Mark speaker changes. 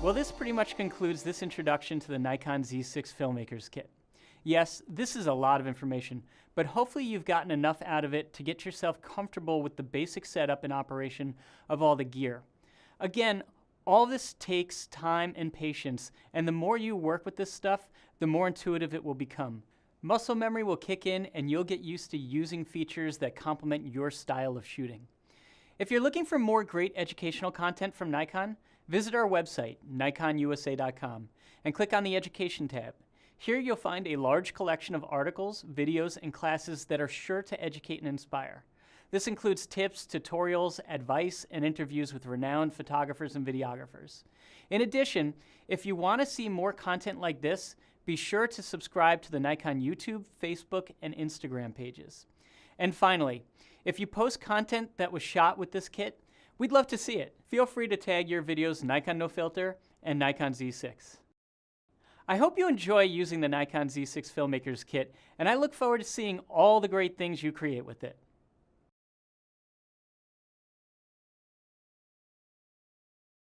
Speaker 1: Well, this pretty much concludes this introduction to the Nikon Z6 Filmmaker's Kit. Yes, this is a lot of information, but hopefully you've gotten enough out of it to get yourself comfortable with the basic setup and operation of all the gear. Again, all this takes time and patience, and the more you work with this stuff, the more intuitive it will become. Muscle memory will kick in and you'll get used to using features that complement your style of shooting. If you're looking for more great educational content from Nikon, visit our website, nikonusa.com, and click on the Education tab. Here you'll find a large collection of articles, videos, and classes that are sure to educate and inspire. This includes tips, tutorials, advice, and interviews with renowned photographers and videographers. In addition, if you want to see more content like this, be sure to subscribe to the Nikon YouTube, Facebook, and Instagram pages. And finally, if you post content that was shot with this kit, we'd love to see it. Feel free to tag your videos Nikon No Filter and Nikon Z6. I hope you enjoy using the Nikon Z6 Filmmaker's Kit, and I look forward to seeing all the great things you create with it.